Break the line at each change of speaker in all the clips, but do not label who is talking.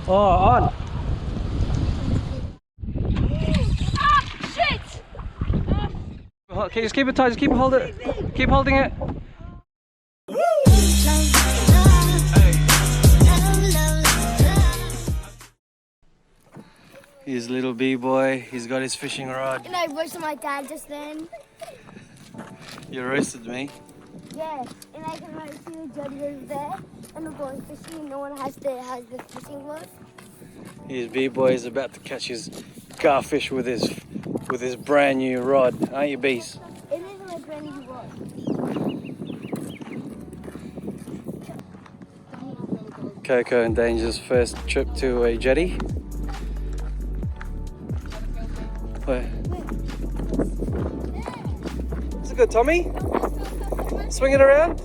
Oh, on.
Shit!
Okay, just keep it tight, just keep hold it. Keep holding it. His little b-boy, he's got his fishing rod.
And I roasted my dad just then.
You roasted me.
Yeah, and I can see the judge over there, and we're going fishing, and no one has the fishing rod.
His b-boy is about to catch his garfish with his brand new rod, aren't you, bees?
It is my brand new rod.
Coco and Danger's first trip to a jetty. Where? Is it good, Tommy? Swing it around.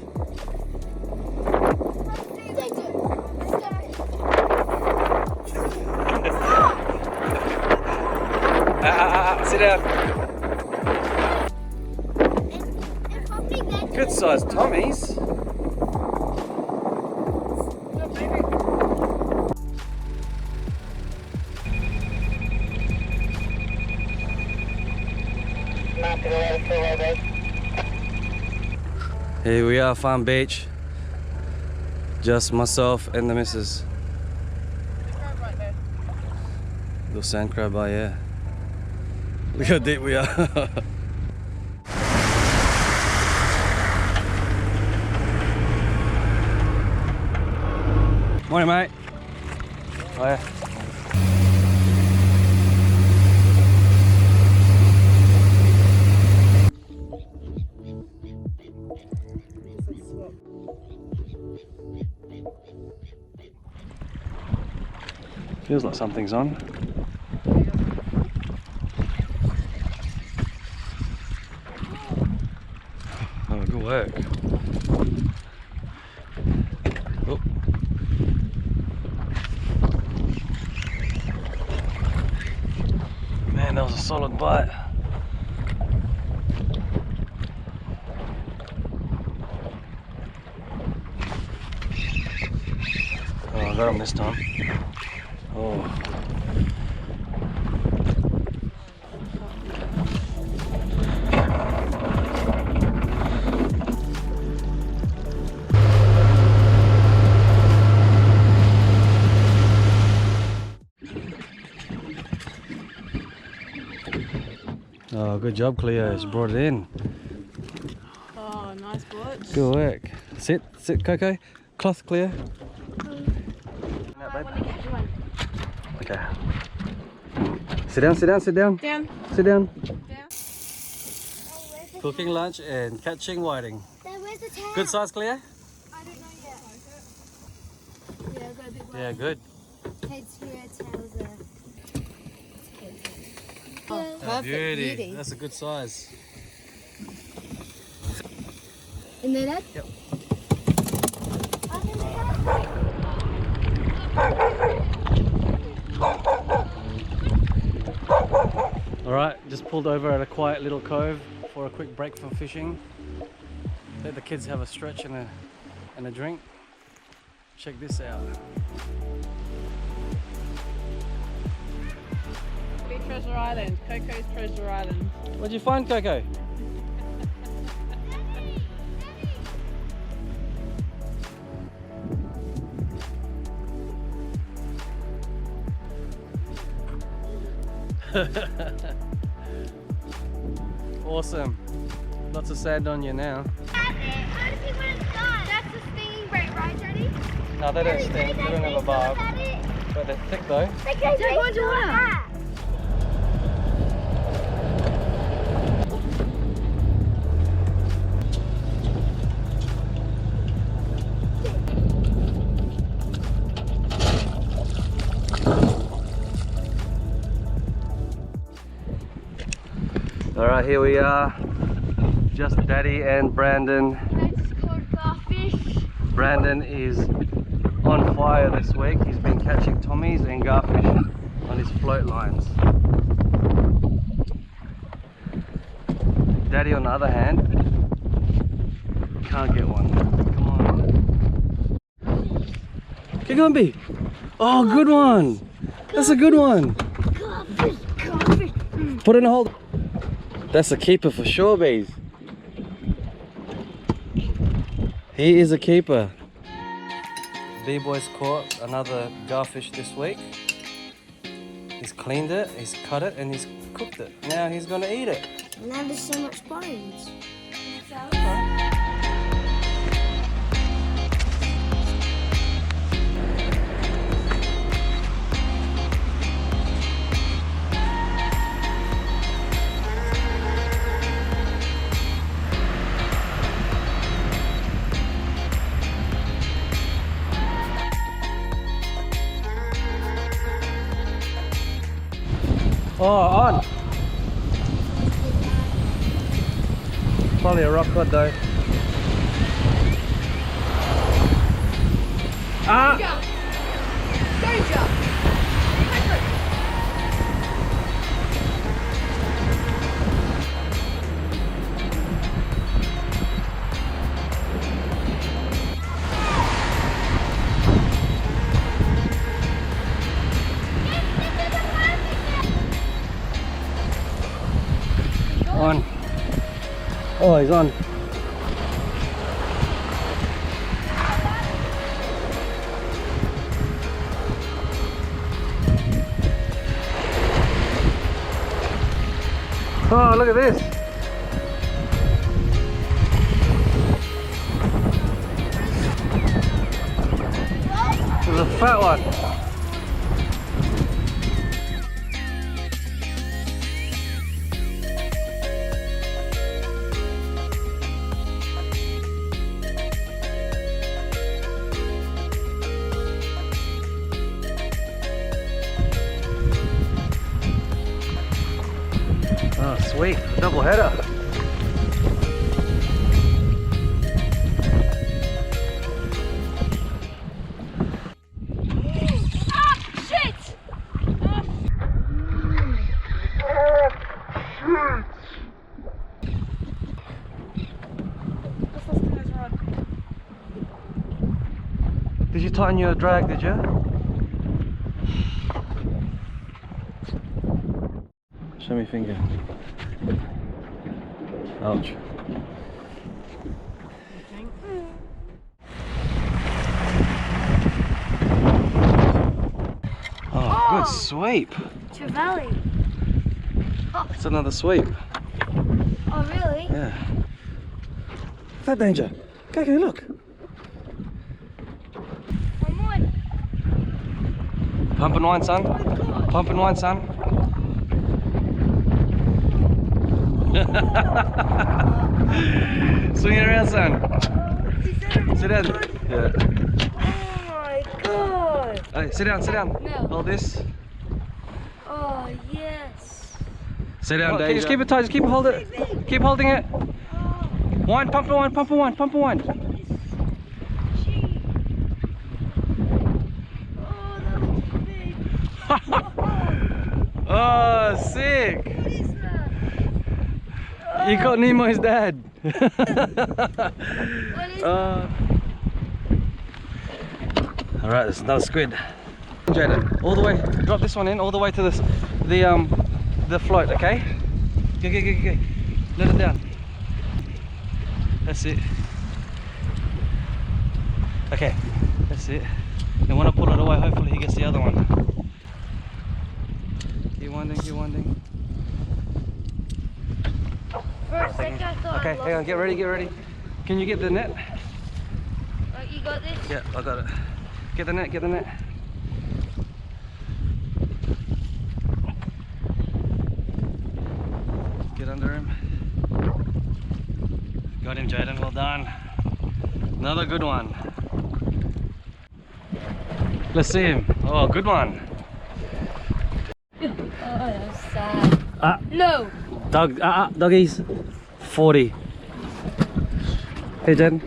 Sit down. Good sized Tommies. Here we are, Farm Beach. Just myself and the missus. Little sand crab, oh yeah. Look how deep we are. Morning, mate. Oh yeah. Feels like something's on. Oh, good work. Oh. Man, that was a solid bite. Oh, I got him this time. Oh. Oh, good job, Cleo. She brought it in.
Oh, nice butch.
Good work. Sit, Coco. Cloth, Cleo. Okay. Sit down, sit down, sit down.
Down.
Sit down.
Down.
Cooking lunch and catching whiting.
Then where's the tail?
Good size, Cleo?
I don't know yet. Yeah, I've got a big one.
Yeah, good.
Heads here, tails there.
Oh,
Perfect beauty.
That's a good size.
In there, Dad?
Yep. Alright, just pulled over at a quiet little cove for a quick break from fishing. Let the kids have a stretch and a drink. Check this out.
Treasure Island, Coco's Treasure Island.
What'd you find, Coco? Awesome. Lots of sand on you now.
That's the stinging bait, right, Daddy?
No, they don't sting. They don't have a barb. But they're thick though.
Take one to water.
Alright, here we are. Just Daddy and Brandon.
It's called garfish.
Brandon is on fire this week. He's been catching tommies and garfish on his float lines. Daddy, on the other hand, can't get one. Come on. Keep going, B. Oh, good one. That's a good one.
Coffin.
Put it in a hold. That's a keeper for sure, bees. He is a keeper. B-boy's caught another garfish this week. He's cleaned it, he's cut it, and he's cooked it. Now he's gonna eat it.
Now there's so much bones.
Oh, on! Probably a rock cod though. Ah!
Jump. Don't jump.
On. Oh, he's on. Oh, look at this. There's a fat one. Oh, sweet, double header.
Shit!
Did you tighten your drag, did you? Show me finger. Ouch. Oh, good sweep.
Trevally.
It's another sweep.
Oh, really?
Yeah. That danger. Okay, look.
One more.
Pump and wine, son. Pump and wine, son. Swing it around, son. Sit down. Yeah.
Oh my god.
Hey, sit down, sit down.
No.
Hold this.
Oh, yes.
Sit down, Dave. Just keep it tight, just keep it, hold it. Keep holding it. Wine, pump and wine, pump and wine, pump and wine.
Oh, that was big.
Oh, sick.
What is that?
You got Nemo's dad.
What is that?
Alright, there's another squid. Jaden, all the way, drop this one in, all the way to this, the float, okay? Go. Let it down. That's it. Okay, that's it. And when I pull it away, hopefully he gets the other one. Keep winding, keep winding.
For a second, I thought
Okay,
I
hang on, get ready, get ready. Can you get the net?
Right, you got this?
Yeah, I got it. Get the net, get the net. Get under him. Got him, Jaden, well done. Another good one. Let's see him. Oh, good one.
Oh, that's sad.
Ah,
No.
doggies. 40. Hey, Jaden.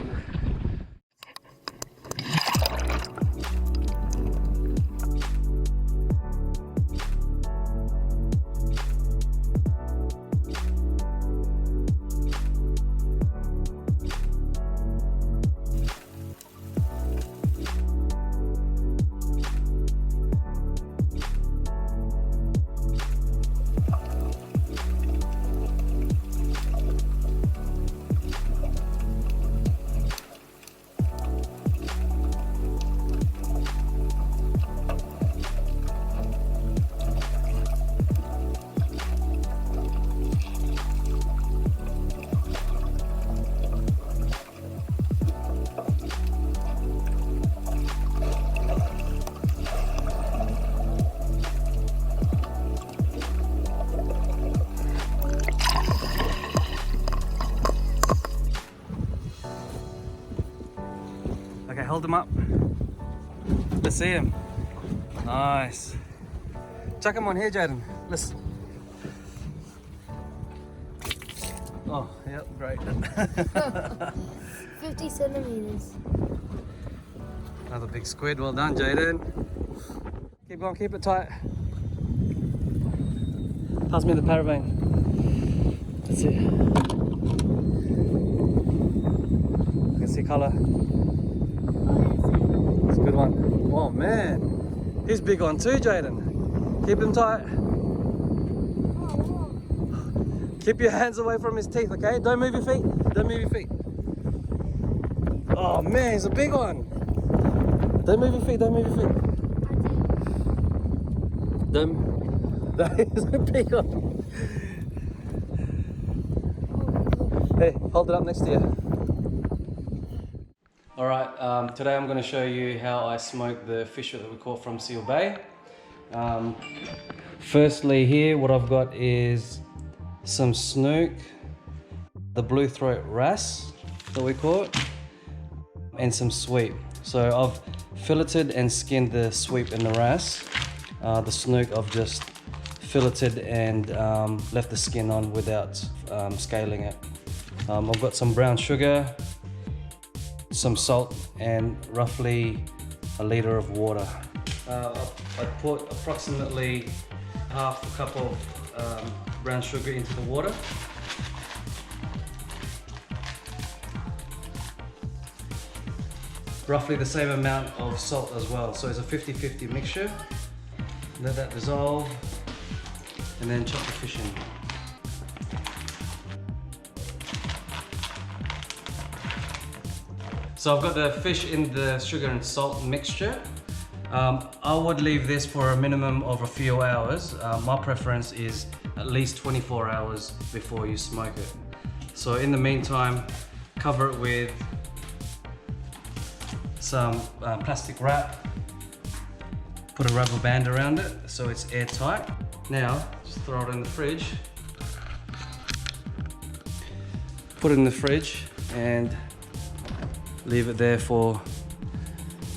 hold him up. Let's see him. Nice. Chuck him on here, Jaden. Let's. Oh, yep, great.
50 centimeters.
Another big squid. Well done, Jaden. Keep going, keep it tight. Pass me the paravein. That's it. You can see colour. It's a good one. Oh man, he's big on too, Jaden. Keep him tight. Keep your hands away from his teeth, okay? Don't move your feet. Don't move your feet. Oh man, he's a big one. Don't move your feet. Don't move your feet. That is a big one. Hey, hold it up next to you. Alright, today I'm going to show you how I smoke the fish that we caught from Sceale Bay. Firstly here, what I've got is some snook, the blue throat wrasse that we caught, and some sweep. So I've filleted and skinned the sweep and the wrasse. The snook I've just filleted and left the skin on without scaling it. I've got some brown sugar, some salt, and roughly a litre of water. I put approximately half a cup of brown sugar into the water. Roughly the same amount of salt as well. So it's a 50-50 mixture. Let that dissolve and then chuck the fish in. So I've got the fish in the sugar and salt mixture. I would leave this for a minimum of a few hours. My preference is at least 24 hours before you smoke it. So in the meantime, cover it with some plastic wrap. Put a rubber band around it so it's airtight. Now, just throw it in the fridge. Put it in the fridge and leave it there for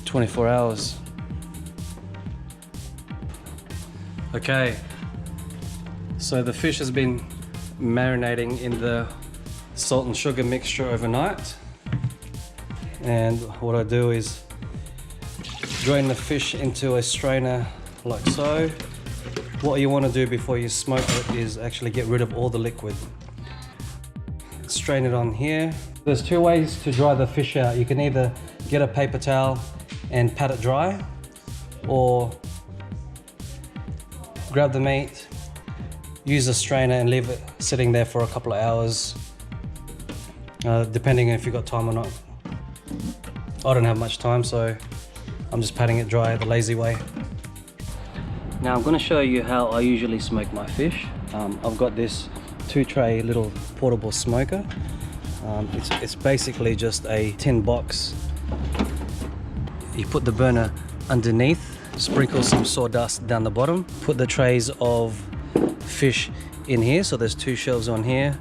24 hours. Okay, so the fish has been marinating in the salt and sugar mixture overnight. And what I do is drain the fish into a strainer like so. What you want to do before you smoke it is actually get rid of all the liquid. Strain it on here. There's two ways to dry the fish out. You can either get a paper towel and pat it dry, or grab the meat, use a strainer and leave it sitting there for a couple of hours, depending if you've got time or not. I don't have much time, so I'm just patting it dry the lazy way. Now I'm going to show you how I usually smoke my fish. I've got this 2-tray little portable smoker. It's basically just a tin box. You put the burner underneath, sprinkle some sawdust down the bottom, put the trays of fish in here. So there's 2 shelves on here.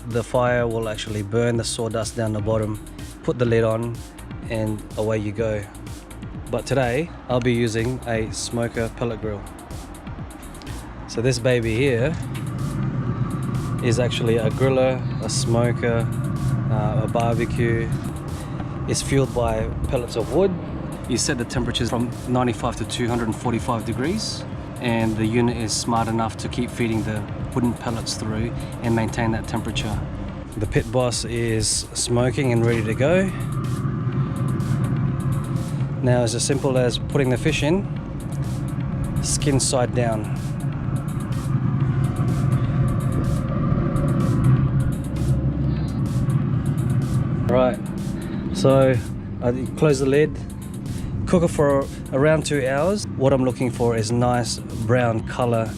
The fire will actually burn the sawdust down the bottom. Put the lid on and away you go. But today I'll be using a smoker pellet grill. So this baby here is actually a griller, a smoker, a barbecue. It's fueled by pellets of wood. You set the temperatures from 95 to 245 degrees, and the unit is smart enough to keep feeding the wooden pellets through and maintain that temperature. The pit boss is smoking and ready to go. Now it's as simple as putting the fish in, skin side down. Right, so I close the lid, cook it for around 2 hours. What I'm looking for is nice brown color.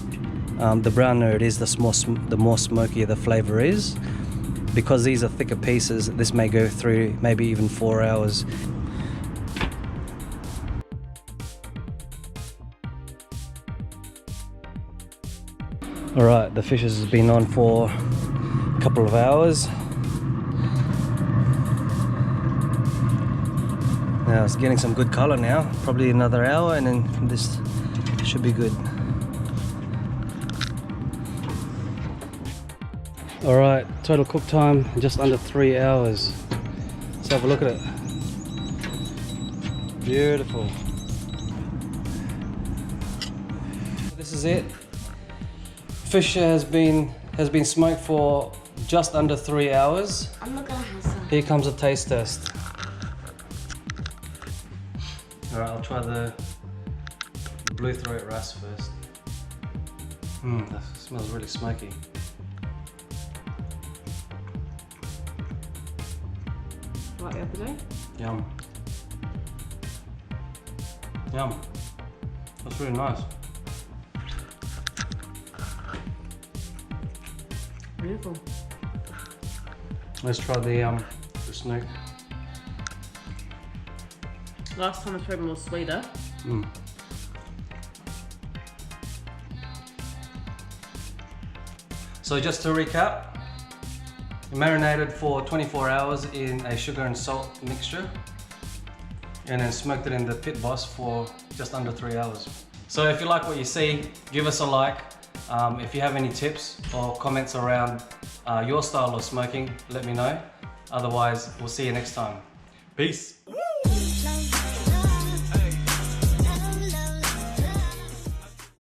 The browner it is, the more smokier the flavor is. Because these are thicker pieces, this may go through maybe even 4 hours. Alright, the fish has been on for a couple of hours. Now it's getting some good color now. Probably another hour and then this should be good. All right, total cook time just under 3 hours. Let's have a look at it. Beautiful. This is it. Fish has been smoked for just under 3 hours.
I'm not gonna have some.
Here comes a taste test. All right, I'll try the blue throat wrasse first. That smells really smoky.
Like the other day?
Yum. Yum. That's really nice.
Beautiful.
Let's try the snook.
Last time I tried more sweeter.
So just to recap, marinated for 24 hours in a sugar and salt mixture and then smoked it in the pit boss for just under 3 hours. So if you like what you see, give us a like. If you have any tips or comments around your style of smoking, let me know. Otherwise, we'll see you next time. Peace.